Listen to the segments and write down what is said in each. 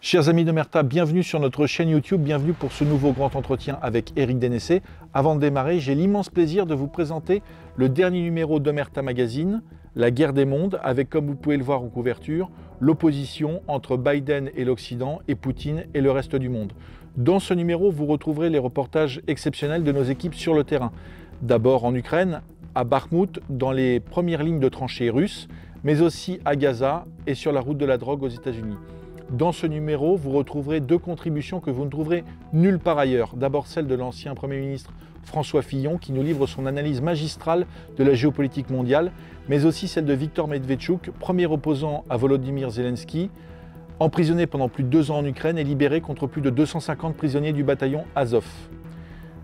Chers amis d'Omerta, bienvenue sur notre chaîne YouTube, bienvenue pour ce nouveau grand entretien avec Éric Dénessé. Avant de démarrer, j'ai l'immense plaisir de vous présenter le dernier numéro d'Omerta Magazine, La guerre des mondes, avec, comme vous pouvez le voir en couverture, l'opposition entre Biden et l'Occident et Poutine et le reste du monde. Dans ce numéro, vous retrouverez les reportages exceptionnels de nos équipes sur le terrain. D'abord en Ukraine, à Bakhmout, dans les premières lignes de tranchées russes, mais aussi à Gaza et sur la route de la drogue aux États-Unis. Dans ce numéro, vous retrouverez deux contributions que vous ne trouverez nulle part ailleurs. D'abord celle de l'ancien Premier ministre François Fillon qui nous livre son analyse magistrale de la géopolitique mondiale, mais aussi celle de Viktor Medvedchuk, premier opposant à Volodymyr Zelensky, emprisonné pendant plus de 2 ans en Ukraine et libéré contre plus de 250 prisonniers du bataillon Azov.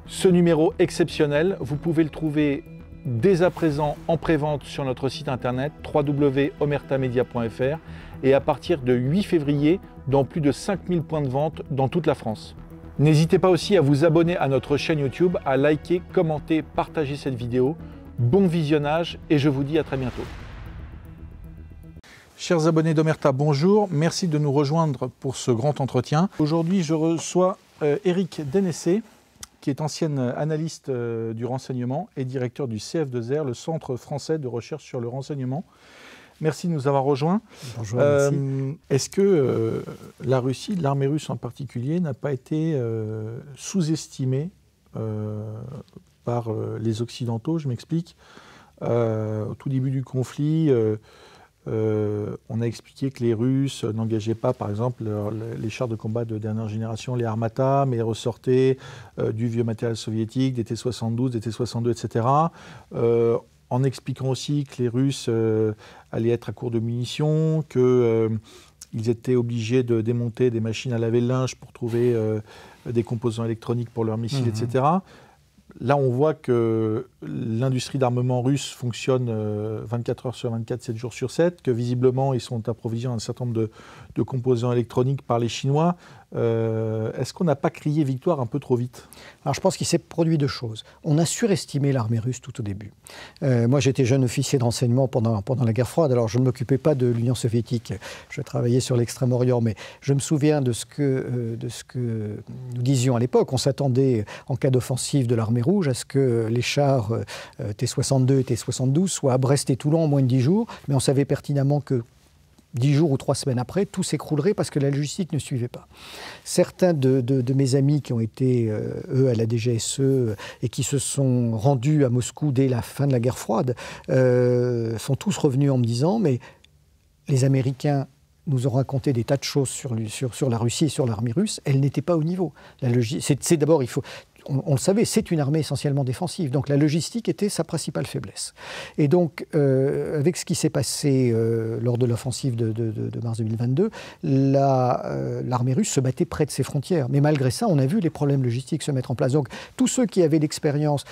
Ce numéro exceptionnel, vous pouvez le trouver dès à présent en prévente sur notre site internet www.omertamedia.fr et à partir de 8 février dans plus de 5000 points de vente dans toute la France. N'hésitez pas aussi à vous abonner à notre chaîne YouTube, à liker, commenter, partager cette vidéo. Bon visionnage et je vous dis à très bientôt. Chers abonnés d'Omerta, bonjour. Merci de nous rejoindre pour ce grand entretien. Aujourd'hui, je reçois Éric Dénessé, qui est ancien analyste du renseignement et directeur du CF2R, le Centre français de recherche sur le renseignement. Merci de nous avoir rejoints. Bonjour, merci. Est-ce que la Russie, l'armée russe en particulier, n'a pas été sous-estimée par les Occidentaux? Je m'explique. Au tout début du conflit, on a expliqué que les Russes n'engageaient pas, par exemple, les chars de combat de dernière génération, les Armata, mais ressortaient du vieux matériel soviétique, des T-72, des T-62, etc. En expliquant aussi que les Russes allaient être à court de munitions, qu'ils étaient obligés de démonter des machines à laver le linge pour trouver des composants électroniques pour leurs missiles, etc. Là, on voit que l'industrie d'armement russe fonctionne 24 heures sur 24, 7 jours sur 7, que visiblement, ils sont approvisionnés un certain nombre de composants électroniques par les Chinois. Est-ce qu'on n'a pas crié victoire un peu trop vite? Alors, je pense qu'il s'est produit deux choses. On a surestimé l'armée russe tout au début. Moi, j'étais jeune officier de renseignement pendant la guerre froide. Alors, je ne m'occupais pas de l'Union soviétique. Je travaillais sur l'Extrême-Orient. Mais je me souviens de ce que nous disions à l'époque. On s'attendait, en cas d'offensive de l'armée rouge, à ce que les chars T-62 et T-72 soient à Brest et Toulon en moins de 10 jours. Mais on savait pertinemment que 10 jours ou 3 semaines après, tout s'écroulerait parce que la logistique ne suivait pas. Certains de mes amis qui ont été, eux, à la DGSE et qui se sont rendus à Moscou dès la fin de la guerre froide, sont tous revenus en me disant « mais les Américains nous ont raconté des tas de choses sur la Russie et sur l'armée russe, elle n'était pas au niveau. » C'est d'abord, il faut... On le savait, c'est une armée essentiellement défensive. Donc la logistique était sa principale faiblesse. Et donc, avec ce qui s'est passé lors de l'offensive de mars 2022, l'armée russe se battait près de ses frontières. Mais malgré ça, on a vu les problèmes logistiques se mettre en place. Donc tous ceux qui avaient l'expérience,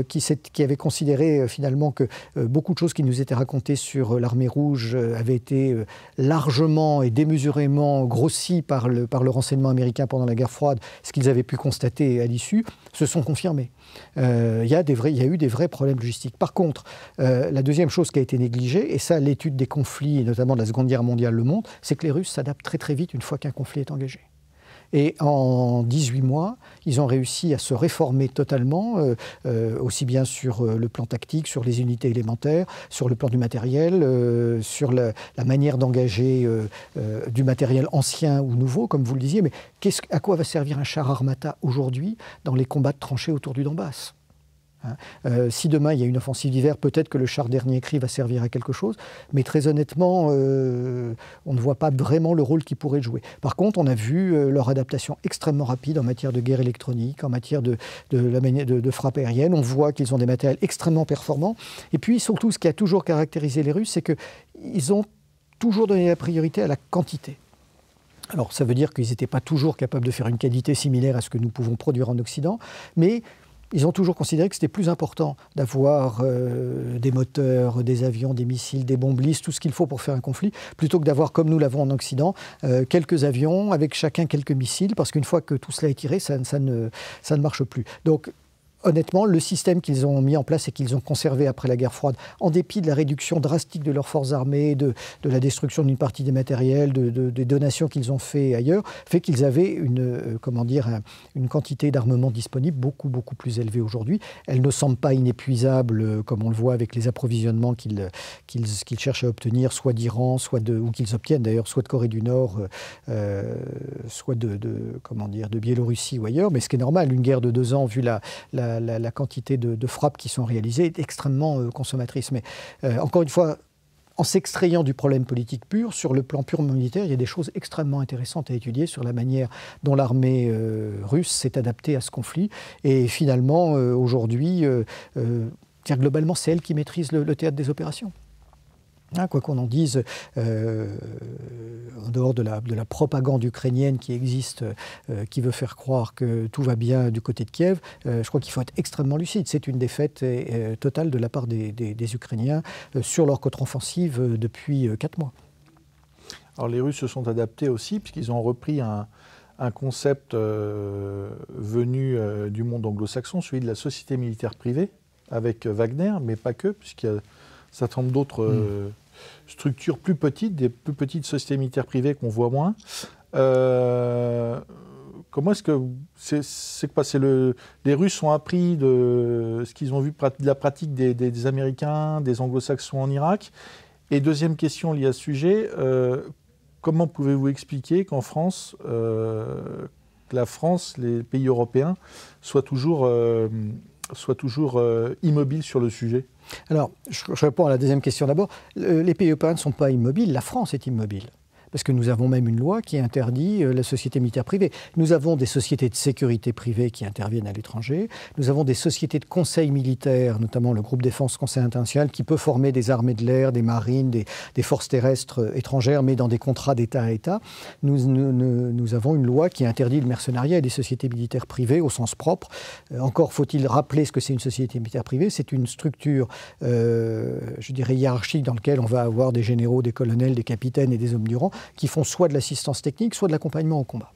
qui avaient considéré finalement que beaucoup de choses qui nous étaient racontées sur l'armée rouge avaient été largement et démesurément grossies par le renseignement américain pendant la guerre froide, ce qu'ils avaient pu constater à l'issue, se sont confirmés. Il y a eu des vrais problèmes logistiques. Par contre, la deuxième chose qui a été négligée, et ça l'étude des conflits, et notamment de la Seconde Guerre mondiale le montre, c'est que les Russes s'adaptent très très vite une fois qu'un conflit est engagé. Et en 18 mois, ils ont réussi à se réformer totalement, aussi bien sur le plan tactique, sur les unités élémentaires, sur le plan du matériel, sur la manière d'engager du matériel ancien ou nouveau, comme vous le disiez. Mais à quoi va servir un char Armata aujourd'hui dans les combats de tranchées autour du Donbass ? Si demain il y a une offensive d'hiver, peut-être que le char dernier cri va servir à quelque chose, mais très honnêtement, on ne voit pas vraiment le rôle qu'ils pourraient jouer. Par contre, on a vu leur adaptation extrêmement rapide en matière de guerre électronique, en matière de frappe aérienne. On voit qu'ils ont des matériels extrêmement performants. Et puis surtout, ce qui a toujours caractérisé les Russes, c'est qu'ils ont toujours donné la priorité à la quantité. Alors ça veut dire qu'ils n'étaient pas toujours capables de faire une qualité similaire à ce que nous pouvons produire en Occident, mais ils ont toujours considéré que c'était plus important d'avoir des moteurs, des avions, des missiles, des bombes lisses, tout ce qu'il faut pour faire un conflit, plutôt que d'avoir, comme nous l'avons en Occident, quelques avions avec chacun quelques missiles, parce qu'une fois que tout cela est tiré, ça ne marche plus. Donc, honnêtement, le système qu'ils ont mis en place et qu'ils ont conservé après la guerre froide, en dépit de la réduction drastique de leurs forces armées, de la destruction d'une partie des matériels, des donations qu'ils ont fait ailleurs, fait qu'ils avaient une quantité d'armement disponible beaucoup plus élevée aujourd'hui. Elle ne semble pas inépuisable, comme on le voit avec les approvisionnements qu'ils cherchent à obtenir, soit d'Iran, ou qu'ils obtiennent d'ailleurs, soit de Corée du Nord, soit de Biélorussie ou ailleurs. Mais ce qui est normal, une guerre de 2 ans, vu la quantité de frappes qui sont réalisées est extrêmement consommatrice. Mais encore une fois, en s'extrayant du problème politique pur, sur le plan purement militaire, il y a des choses extrêmement intéressantes à étudier sur la manière dont l'armée russe s'est adaptée à ce conflit. Et finalement, aujourd'hui, globalement, c'est elle qui maîtrise le théâtre des opérations. Quoi qu'on en dise, en dehors de la propagande ukrainienne qui existe, qui veut faire croire que tout va bien du côté de Kiev, je crois qu'il faut être extrêmement lucide. C'est une défaite totale de la part des Ukrainiens sur leur contre-offensive depuis 4 mois. Alors les Russes se sont adaptés aussi, puisqu'ils ont repris un concept venu du monde anglo-saxon, celui de la société militaire privée, avec Wagner, mais pas que, puisqu'il y a un certain nombre d'autres structures plus petites, des plus petites sociétés militaires privées qu'on voit moins. Comment est-ce que c'est quoi? Les Russes ont appris de ce qu'ils ont vu de la pratique des Américains, des Anglo-Saxons en Irak. Et deuxième question liée à ce sujet, comment pouvez-vous expliquer qu'en France, la France, les pays européens, soient toujours immobiles sur le sujet? Alors, je réponds à la deuxième question d'abord. Les pays européens ne sont pas immobiles, la France est immobile. Parce que nous avons même une loi qui interdit la société militaire privée. Nous avons des sociétés de sécurité privées qui interviennent à l'étranger. Nous avons des sociétés de conseil militaire, notamment le groupe Défense Conseil International, qui peut former des armées de l'air, des marines, des forces terrestres étrangères, mais dans des contrats d'État à État. Nous avons une loi qui interdit le mercenariat et des sociétés militaires privées au sens propre. Encore faut-il rappeler ce que c'est une société militaire privée. C'est une structure, je dirais, hiérarchique dans laquelle on va avoir des généraux, des colonels, des capitaines et des hommes du rang qui font soit de l'assistance technique, soit de l'accompagnement au combat,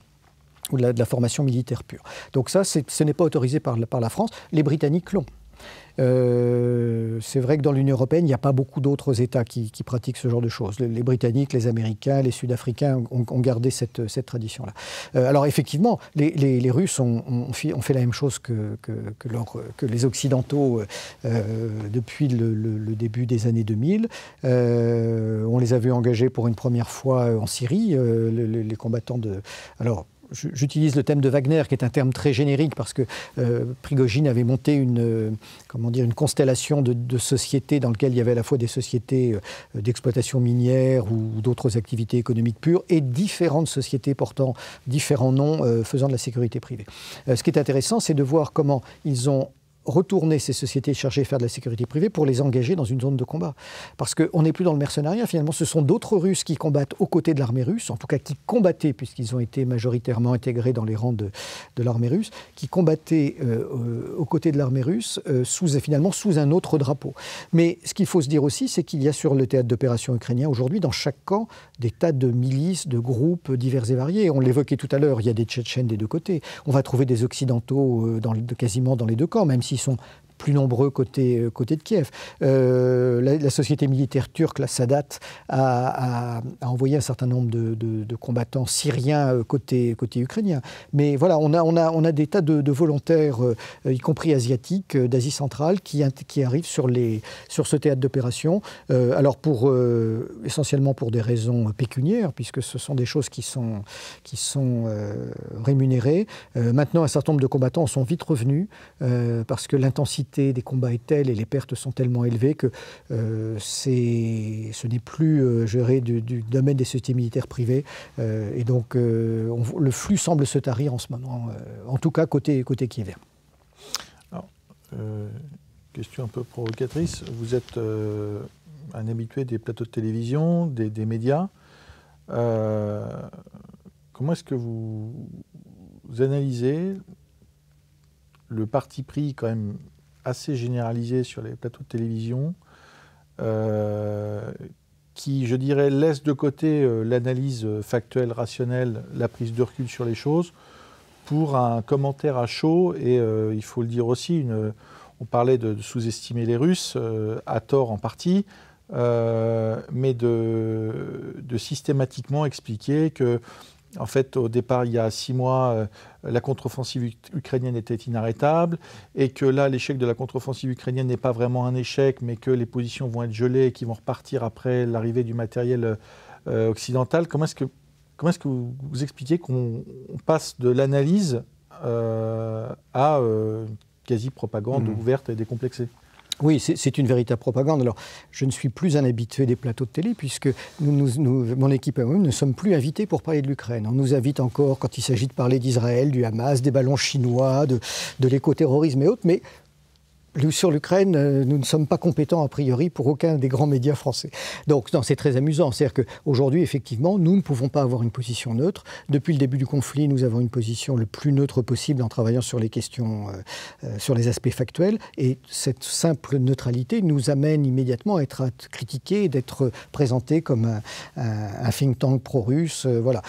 ou de la formation militaire pure. Donc ça, ce n'est pas autorisé par la France. Les Britanniques l'ont. C'est vrai que dans l'Union européenne, il n'y a pas beaucoup d'autres États qui pratiquent ce genre de choses. Les Britanniques, les Américains, les Sud-Africains ont gardé cette tradition-là. Alors effectivement, les Russes ont fait la même chose que les Occidentaux depuis le début des années 2000. On les a vus engagés pour une première fois en Syrie, les combattants de... Alors, j'utilise le thème de Wagner, qui est un terme très générique, parce que Prigojine avait monté une constellation de sociétés dans lesquelles il y avait à la fois des sociétés d'exploitation minière ou d'autres activités économiques pures, et différentes sociétés portant différents noms faisant de la sécurité privée. Ce qui est intéressant, c'est de voir comment ils ont retourner ces sociétés chargées de faire de la sécurité privée pour les engager dans une zone de combat. Parce qu'on n'est plus dans le mercenariat, finalement, ce sont d'autres Russes qui combattent aux côtés de l'armée russe, en tout cas qui combattaient, puisqu'ils ont été majoritairement intégrés dans les rangs de l'armée russe, qui combattaient aux côtés de l'armée russe, finalement sous un autre drapeau. Mais ce qu'il faut se dire aussi, c'est qu'il y a sur le théâtre d'opération ukrainien, aujourd'hui, dans chaque camp, des tas de milices, de groupes divers et variés. On l'évoquait tout à l'heure, il y a des Tchétchènes des deux côtés. On va trouver des Occidentaux quasiment dans les deux camps, même s'ils sont plus nombreux côté de Kiev. La société militaire turque, la Sadat, a envoyé un certain nombre de combattants syriens côté ukrainien. Mais voilà, on a des tas de volontaires, y compris asiatiques, d'Asie centrale, qui arrivent sur ce théâtre d'opération. Alors essentiellement pour des raisons pécuniaires, puisque ce sont des choses qui sont rémunérées. Maintenant, un certain nombre de combattants sont vite revenus, parce que l'intensité des combats est telle et les pertes sont tellement élevées que ce n'est plus géré du domaine des sociétés militaires privées. Et donc, le flux semble se tarir en ce moment, en tout cas côté kievien. Alors, question un peu provocatrice. Vous êtes un habitué des plateaux de télévision, des médias. Comment est-ce que vous analysez le parti pris quand même assez généralisé sur les plateaux de télévision, qui, je dirais, laisse de côté l'analyse factuelle, rationnelle, la prise de recul sur les choses, pour un commentaire à chaud, et il faut le dire aussi, on parlait de sous-estimer les Russes, à tort en partie, mais de systématiquement expliquer que, en fait, au départ, il y a 6 mois, la contre-offensive ukrainienne était inarrêtable, et que là, l'échec de la contre-offensive ukrainienne n'est pas vraiment un échec, mais que les positions vont être gelées et qu'ils vont repartir après l'arrivée du matériel occidental. Comment est-ce que vous expliquez qu'on passe de l'analyse à une quasi-propagande ouverte et décomplexée? Oui, c'est une véritable propagande. Alors, je ne suis plus un habitué des plateaux de télé, puisque mon équipe et moi ne sommes plus invités pour parler de l'Ukraine. On nous invite encore quand il s'agit de parler d'Israël, du Hamas, des ballons chinois, de l'écoterrorisme et autres, mais sur l'Ukraine, nous ne sommes pas compétents a priori pour aucun des grands médias français. Donc c'est très amusant. C'est-à-dire qu'aujourd'hui, effectivement, nous ne pouvons pas avoir une position neutre. Depuis le début du conflit, nous avons une position le plus neutre possible en travaillant sur les questions, sur les aspects factuels. Et cette simple neutralité nous amène immédiatement à être critiqués, d'être présentés comme un think tank pro-russe. Voilà.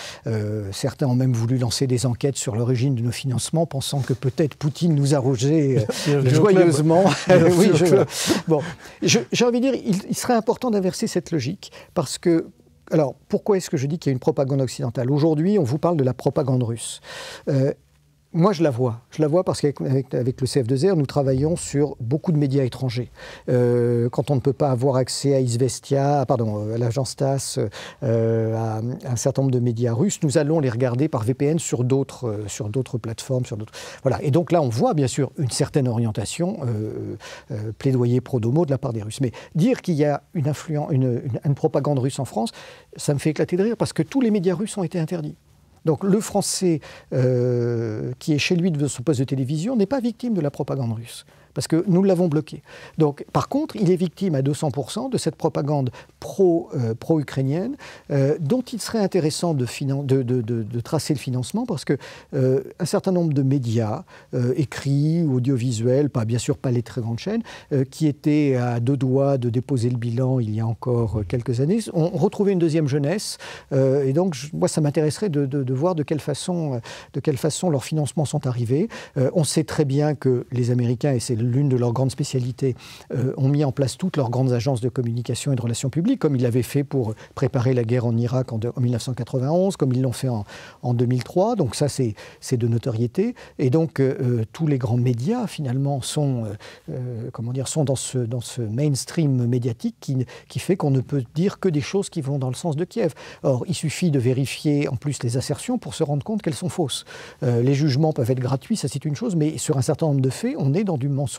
Certains ont même voulu lancer des enquêtes sur l'origine de nos financements, pensant que peut-être Poutine nous arrogeait joyeusement. Oui, j'ai envie de dire, il serait important d'inverser cette logique, parce que, alors, pourquoi est-ce que je dis qu'il y a une propagande occidentale? Aujourd'hui, on vous parle de la propagande russe. Moi, je la vois parce qu'avec le CF2R, nous travaillons sur beaucoup de médias étrangers. Quand on ne peut pas avoir accès à Izvestia, à l'agence TASS, à un certain nombre de médias russes, nous allons les regarder par VPN sur d'autres plateformes. Voilà. Et donc là, on voit bien sûr une certaine orientation, plaidoyer pro-domo de la part des Russes. Mais dire qu'il y a une propagande russe en France, ça me fait éclater de rire, parce que tous les médias russes ont été interdits. Donc le Français qui est chez lui de son poste de télévision n'est pas victime de la propagande russe, parce que nous l'avons bloqué. Donc, par contre, il est victime à 200% de cette propagande pro-ukrainienne, dont il serait intéressant de tracer le financement, parce que un certain nombre de médias, écrits, audiovisuels, bien sûr pas les très grandes chaînes, qui étaient à 2 doigts de déposer le bilan il y a encore quelques années, ont retrouvé une deuxième jeunesse. Et donc, moi, ça m'intéresserait de voir de quelle façon leurs financements sont arrivés. On sait très bien que les Américains, et c'est l'une de leurs grandes spécialités, ont mis en place toutes leurs grandes agences de communication et de relations publiques, comme ils l'avaient fait pour préparer la guerre en Irak en 1991, comme ils l'ont fait en 2003. Donc ça, c'est de notoriété. Et donc, tous les grands médias, finalement, sont dans ce mainstream médiatique qui fait qu'on ne peut dire que des choses qui vont dans le sens de Kiev. Or, il suffit de vérifier en plus les assertions pour se rendre compte qu'elles sont fausses. Les jugements peuvent être gratuits, ça c'est une chose, mais sur un certain nombre de faits, on est dans du mensonge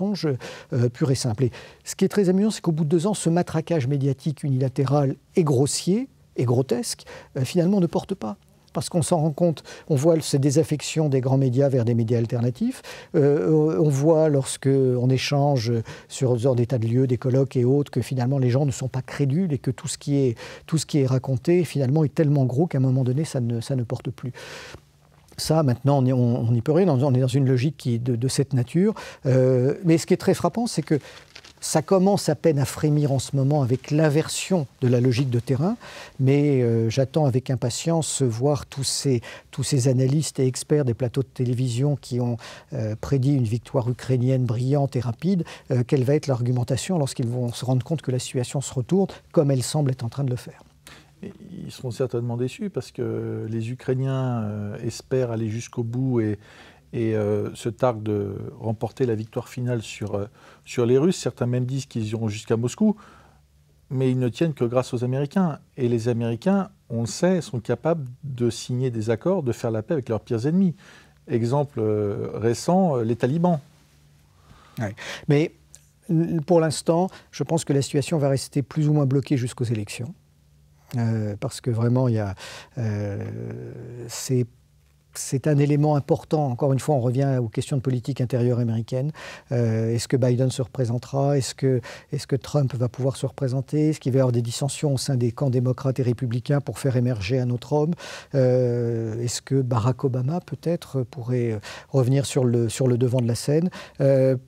pur et simple. Et ce qui est très amusant, c'est qu'au bout de 2 ans, ce matraquage médiatique unilatéral et grossier et grotesque, finalement, ne porte pas. Parce qu'on s'en rend compte, on voit cette désaffection des grands médias vers des médias alternatifs. On voit lorsqu'on échange sur des tas de lieux, des colloques et autres, que finalement les gens ne sont pas crédules et que tout ce qui est raconté finalement est tellement gros qu'à un moment donné, ça ne porte plus. Ça, maintenant, on n'y peut rien. On est dans une logique qui est de cette nature. Mais ce qui est très frappant, c'est que ça commence à peine à frémir en ce moment avec l'inversion de la logique de terrain. Mais j'attends avec impatience voir tous ces analystes et experts des plateaux de télévision qui ont prédit une victoire ukrainienne brillante et rapide. Quelle va être l'argumentation lorsqu'ils vont se rendre compte que la situation se retourne comme elle semble être en train de le faire? Ils seront certainement déçus, parce que les Ukrainiens espèrent aller jusqu'au bout et se targuent de remporter la victoire finale sur les Russes. Certains même disent qu'ils iront jusqu'à Moscou, mais ils ne tiennent que grâce aux Américains. Et les Américains, on le sait, sont capables de signer des accords, de faire la paix avec leurs pires ennemis. Exemple récent, les talibans. Ouais. Mais pour l'instant, je pense que la situation va rester plus ou moins bloquée jusqu'aux élections. Parce que vraiment, c'est un élément important. Encore une fois, on revient aux questions de politique intérieure américaine. Est-ce que Biden se représentera? Est-ce que Trump va pouvoir se représenter? Est-ce qu'il va y avoir des dissensions au sein des camps démocrates et républicains pour faire émerger un autre homme? Est-ce que Barack Obama, peut-être, pourrait revenir sur le devant de la scène?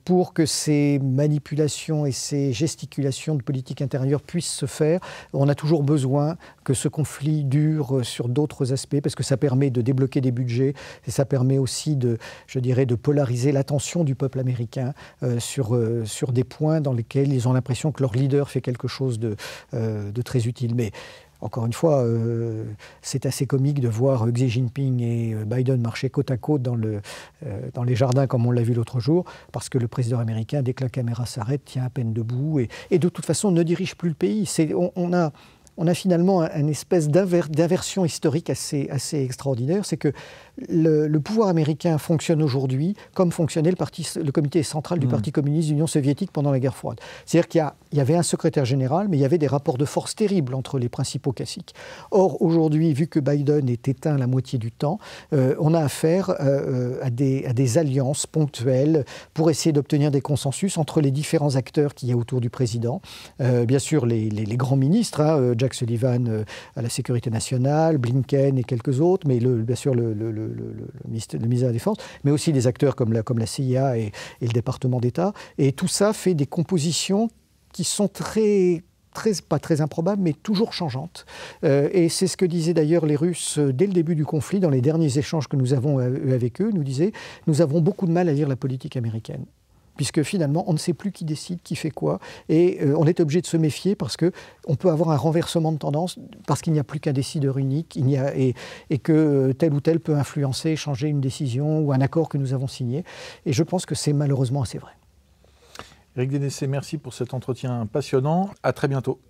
Pour que ces manipulations et ces gesticulations de politique intérieure puissent se faire, on a toujours besoin que ce conflit dure sur d'autres aspects, parce que ça permet de débloquer des budgets et ça permet aussi de polariser l'attention du peuple américain sur des points dans lesquels ils ont l'impression que leur leader fait quelque chose de très utile. Mais encore une fois, c'est assez comique de voir Xi Jinping et Biden marcher côte à côte dans les jardins, comme on l'a vu l'autre jour, parce que le président américain, dès que la caméra s'arrête, tient à peine debout et de toute façon ne dirige plus le pays. On a finalement une espèce d'inversion historique assez extraordinaire. C'est que le pouvoir américain fonctionne aujourd'hui comme fonctionnait le comité central du Parti communiste de l'Union soviétique pendant la guerre froide. C'est-à-dire qu'il y avait un secrétaire général, mais il y avait des rapports de force terribles entre les principaux classiques. Or, aujourd'hui, vu que Biden est éteint la moitié du temps, on a affaire à des alliances ponctuelles pour essayer d'obtenir des consensus entre les différents acteurs qu'il y a autour du président. Bien sûr, les grands ministres, Jack Sullivan à la Sécurité nationale, Blinken et quelques autres, mais bien sûr le ministère de la Défense, mais aussi des acteurs comme la CIA et le département d'État. Et tout ça fait des compositions qui sont pas très improbables, mais toujours changeantes. Et c'est ce que disaient d'ailleurs les Russes dès le début du conflit, dans les derniers échanges que nous avons eus avec eux, nous disaient « Nous avons beaucoup de mal à lire la politique américaine ». Puisque finalement, on ne sait plus qui décide, qui fait quoi, et on est obligé de se méfier parce qu'on peut avoir un renversement de tendance, parce qu'il n'y a plus qu'un décideur unique, et que tel ou tel peut influencer, changer une décision ou un accord que nous avons signé. Et je pense que c'est malheureusement assez vrai. Éric Dénessé, merci pour cet entretien passionnant. À très bientôt.